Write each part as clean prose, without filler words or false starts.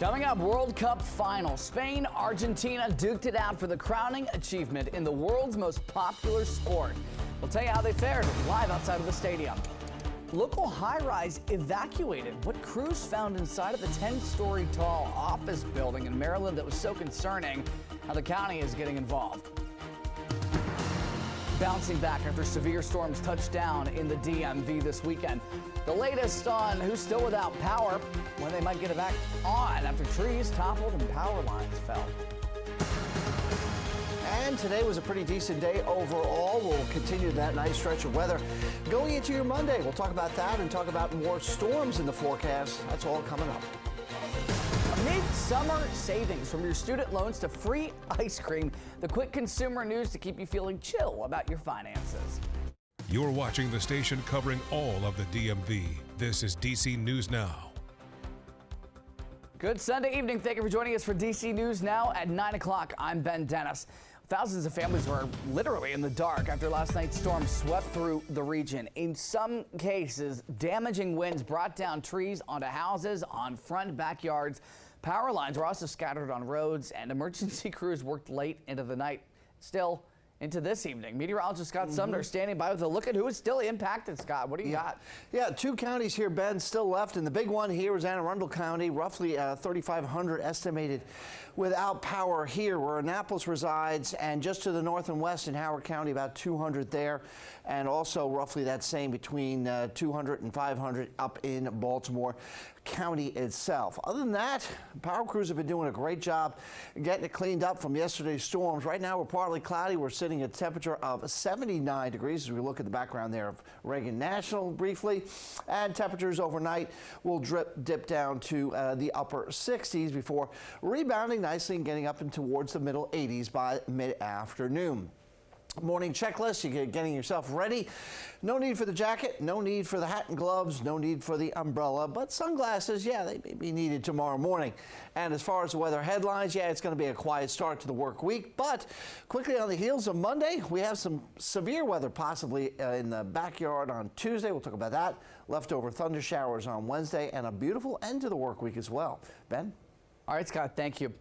Coming up, World Cup final. Spain, Argentina duked it out for the crowning achievement in the world's most popular sport. We'll tell you how they fared live outside of the stadium. Local high-rise evacuated. What crews found inside of the 10-story tall office building in Maryland that was so concerning. How the county is getting involved. Bouncing back after severe storms touched down in the DMV this weekend. The latest on who's still without power, when they might get it back on after trees toppled and power lines fell. And today was a pretty decent day overall. We'll continue that nice stretch of weather going into your Monday. We'll talk about that and talk about more storms in the forecast. That's all coming up. Mid-summer savings, from your student loans to free ice cream. The quick consumer news to keep you feeling chill about your finances. You're watching the station covering all of the DMV. This is DC News Now. Good Sunday evening. Thank you for joining us for DC News Now at 9 o'clock. I'm Ben Dennis. Thousands of families were literally in the dark after last night's storm swept through the region. In some cases, damaging winds brought down trees onto houses, on front backyards. Power lines were also scattered on roads, and emergency crews worked late into the night. Still, into this evening. Meteorologist Scott Sumner standing by with a look at who is still impacted. Scott, what do you got? Yeah, two counties here, Ben, still left, and the big one here is Anne Arundel County, roughly 3,500 estimated without power here where Annapolis resides, and just to the north and west in Howard County, about 200 there, and also roughly that same between 200 and 500 up in Baltimore County itself. Other than that, power crews have been doing a great job getting it cleaned up from yesterday's storms. Right now we're partly cloudy. We're sitting at a temperature of 79 degrees as we look at the background there of Reagan National briefly, and temperatures overnight will dip down to the upper 60s before rebounding nicely and getting up and towards the middle 80s by mid-afternoon. Morning checklist, you're getting yourself ready. No need for the jacket, no need for the hat and gloves, no need for the umbrella, but sunglasses, yeah, they may be needed tomorrow morning. And as far as the weather headlines, yeah, it's going to be a quiet start to the work week, but quickly on the heels of Monday, we have some severe weather possibly in the backyard on Tuesday. We'll talk about that. Leftover thunder showers on Wednesday, and a beautiful end to the work week as well. Ben? All right, Scott, thank you.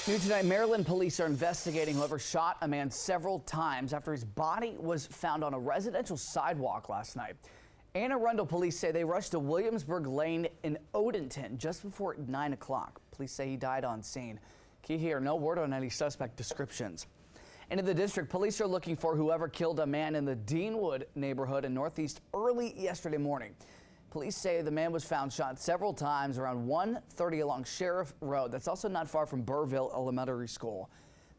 New tonight, Maryland police are investigating whoever shot a man several times after his body was found on a residential sidewalk last night. Anne Arundel police say they rushed to Williamsburg Lane in Odenton just before 9 o'clock. Police say he died on scene. Key here, no word on any suspect descriptions. And in the district, police are looking for whoever killed a man in the Deanwood neighborhood in Northeast early yesterday morning. Police say the man was found shot several times around 1:30 along Sheriff Road. That's also not far from Burville Elementary School.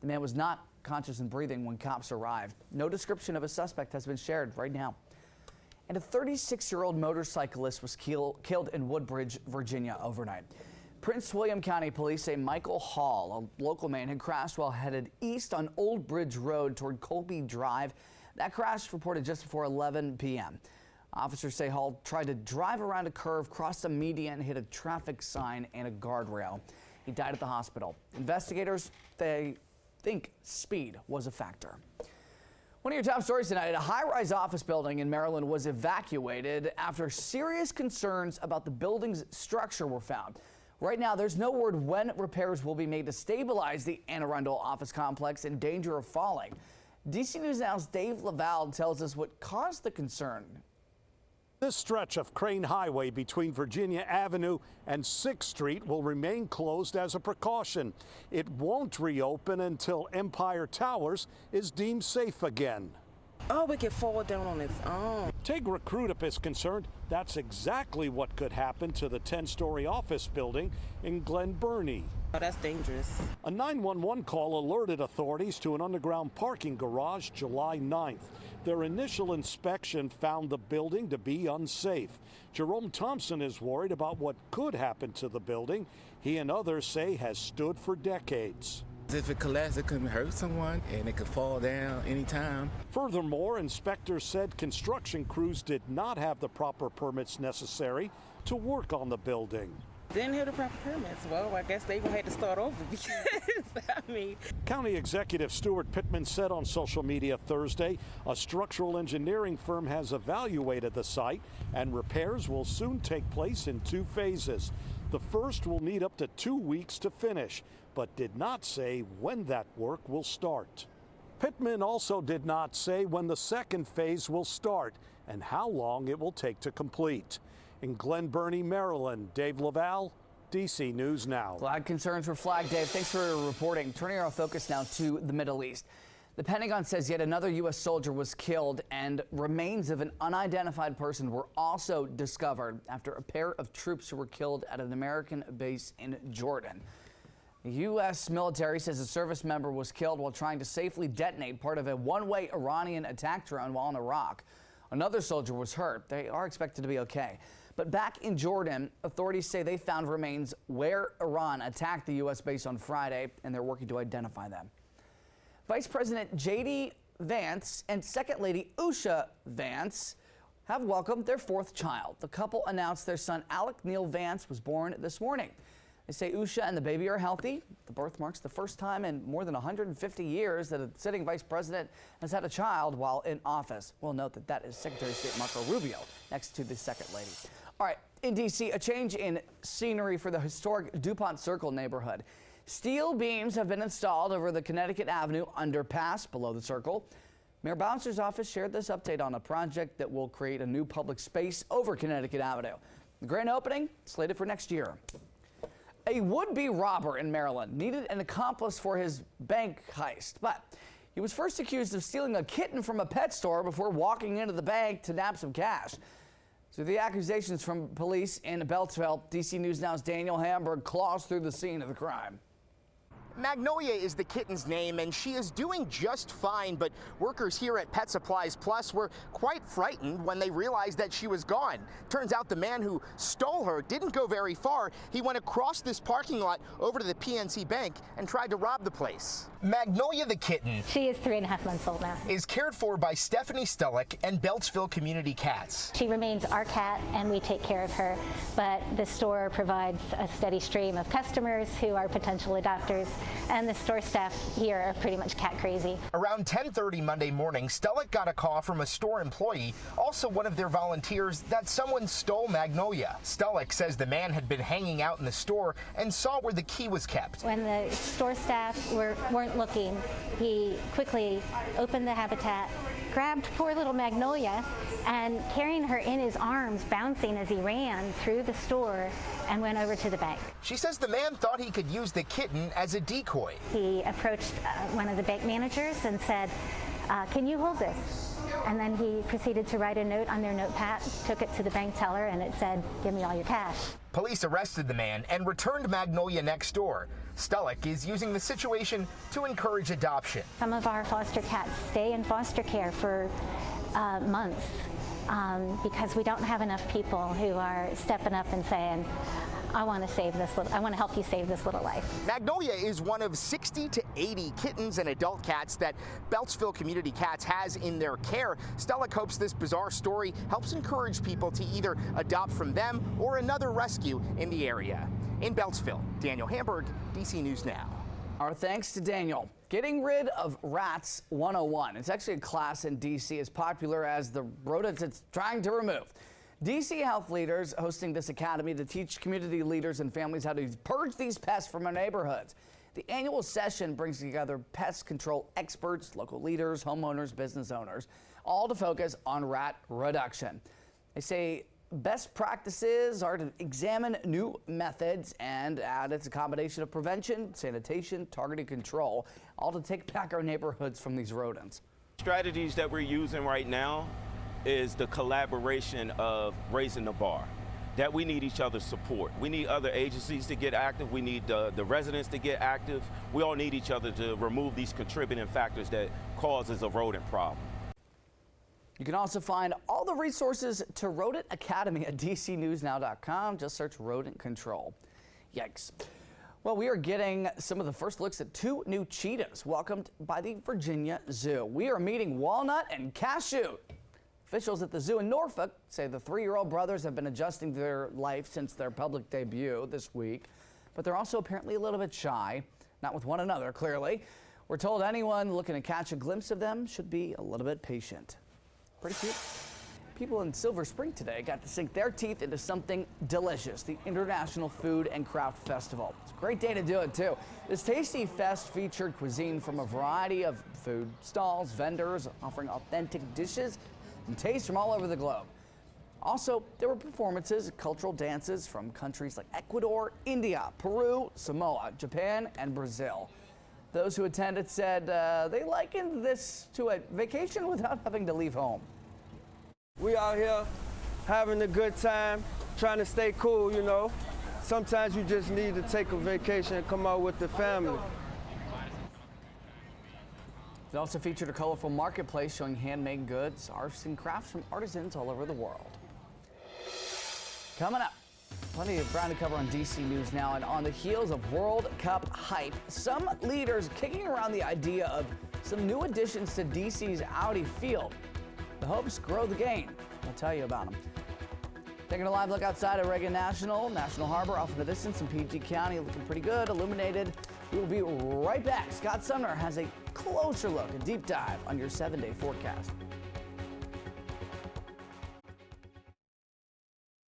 The man was not conscious and breathing when cops arrived. No description of a suspect has been shared right now. And a 36-year-old motorcyclist was killed in Woodbridge, Virginia overnight. Prince William County police say Michael Hall, a local man, had crashed while headed east on Old Bridge Road toward Colby Drive. That crash reported just before 11 p.m. Officers say Hall tried to drive around a curve, crossed a median, hit a traffic sign and a guardrail. He died at the hospital. Investigators, they think speed was a factor. One of your top stories tonight, a high-rise office building in Maryland was evacuated after serious concerns about the building's structure were found. Right now, there's no word when repairs will be made to stabilize the Anne Arundel office complex in danger of falling. DC News Now's Dave Laval tells us what caused the concern. This stretch of Crane Highway between Virginia Avenue and 6th Street will remain closed as a precaution. It won't reopen until Empire Towers is deemed safe again. Oh, we can fall down on its own. Tegra Crudup is concerned that's exactly what could happen to the 10-story office building in Glen Burnie. Oh, that's dangerous. A 911 call alerted authorities to an underground parking garage July 9th. Their initial inspection found the building to be unsafe. Jerome Thompson is worried about what could happen to the building he and others say has stood for decades. If it collapsed, it could hurt someone and it could fall down anytime. Furthermore, inspectors said construction crews did not have the proper permits necessary to work on the building. Didn't have the proper permits. Well, I guess they gonna have to start over because, County Executive Stuart Pittman said on social media Thursday a structural engineering firm has evaluated the site and repairs will soon take place in 2 phases. The first will need up to 2 weeks to finish, but did not say when that work will start. Pittman also did not say when the second phase will start and how long it will take to complete. In Glen Burnie, Maryland, Dave Laval, DC News Now. Glad concerns were flagged, Dave. Thanks for reporting. Turning our focus now to the Middle East. The Pentagon says yet another U.S. soldier was killed and remains of an unidentified person were also discovered after a pair of troops who were killed at an American base in Jordan. The U.S. military says a service member was killed while trying to safely detonate part of a one-way Iranian attack drone while in Iraq. Another soldier was hurt. They are expected to be okay. But back in Jordan, authorities say they found remains where Iran attacked the U.S. base on Friday, and they're working to identify them. Vice President J.D. Vance and Second Lady Usha Vance have welcomed their fourth child. The couple announced their son Alec Neil Vance was born this morning. They say Usha and the baby are healthy. The birth marks the first time in more than 150 years that a sitting vice president has had a child while in office. We'll note that that is Secretary of State Marco Rubio next to the second lady. All right, in D.C., a change in scenery for the historic DuPont Circle neighborhood. Steel beams have been installed over the Connecticut Avenue underpass below the circle. Mayor Bouncer's office shared this update on a project that will create a new public space over Connecticut Avenue. The grand opening slated for next year. A would-be robber in Maryland needed an accomplice for his bank heist, but he was first accused of stealing a kitten from a pet store before walking into the bank to nab some cash. So the accusations from police in Beltsville, DC News Now's Daniel Hamburg claws through the scene of the crime. Magnolia is the kitten's name, and she is doing just fine, but workers here at Pet Supplies Plus were quite frightened when they realized that she was gone. Turns out the man who stole her didn't go very far. He went across this parking lot over to the PNC Bank and tried to rob the place. Magnolia the kitten, she is 3.5 months old now, is cared for by Stephanie Stullick and Beltsville Community Cats. She remains our cat, and we take care of her, but the store provides a steady stream of customers who are potential adopters, and the store staff here are pretty much cat crazy. Around 10:30 Monday morning, Stullick got a call from a store employee, also one of their volunteers, that someone stole Magnolia. Stullick says the man had been hanging out in the store and saw where the key was kept. When the store staff weren't looking, he quickly opened the habitat, grabbed poor little Magnolia, and carrying her in his arms, bouncing as he ran through the store and went over to the bank. She says the man thought he could use the kitten as a decoy. He approached one of the bank managers and said, can you hold this? And then he proceeded to write a note on their notepad, took it to the bank teller, and it said, give me all your cash. Police arrested the man and returned Magnolia next door. Stullick is using the situation to encourage adoption. Some of our foster cats stay in foster care for months because we don't have enough people who are stepping up and saying, I want to help you save this little life. Magnolia is one of 60 to 80 kittens and adult cats that Beltsville Community Cats has in their care. Stullick hopes this bizarre story helps encourage people to either adopt from them or another rescue in the area. In Beltsville, Daniel Hamburg, DC News Now. Our thanks to Daniel. Getting rid of rats 101. It's actually a class in DC as popular as the rodents it's trying to remove. DC health leaders hosting this academy to teach community leaders and families how to purge these pests from our neighborhoods. The annual session brings together pest control experts, local leaders, homeowners, business owners, all to focus on rat reduction. They say best practices are to examine new methods and add it's a combination of prevention, sanitation, targeted control, all to take back our neighborhoods from these rodents. Strategies that we're using right now is the collaboration of raising the bar, that we need each other's support. We need other agencies to get active. We need the residents to get active. We all need each other to remove these contributing factors that causes a rodent problem. You can also find all the resources to Rodent Academy at dcnewsnow.com. Just search rodent control. Yikes. Well, we are getting some of the first looks at two new cheetahs welcomed by the Virginia Zoo. We are meeting Walnut and Cashew. Officials at the zoo in Norfolk say the 3-year-old brothers have been adjusting their life since their public debut this week, but they're also apparently a little bit shy, not with one another, clearly. We're told anyone looking to catch a glimpse of them should be a little bit patient. Pretty cute. people in Silver Spring today got to sink their teeth into something delicious, the International Food and Craft Festival. It's a great day to do it, too. This Tasty Fest featured cuisine from a variety of food stalls, vendors offering authentic dishes and tastes from all over the globe. Also, there were performances, cultural dances from countries like Ecuador, India, Peru, Samoa, Japan, and Brazil. Those who attended said they likened this to a vacation without having to leave home. We out here having a good time, trying to stay cool, you know. Sometimes you just need to take a vacation and come out with the family. It also featured a colorful marketplace showing handmade goods, arts, and crafts from artisans all over the world. Coming up, plenty of ground to cover on DC News Now, and on the heels of World Cup hype, some leaders kicking around the idea of some new additions to DC's Audi field. The hopes grow the game. I'll tell you about them. Taking a live look outside of Reagan National Harbor off in the distance in PG County, looking pretty good, illuminated. We will be right back. Scott Sumner has a closer look, a deep dive on your 7-day forecast.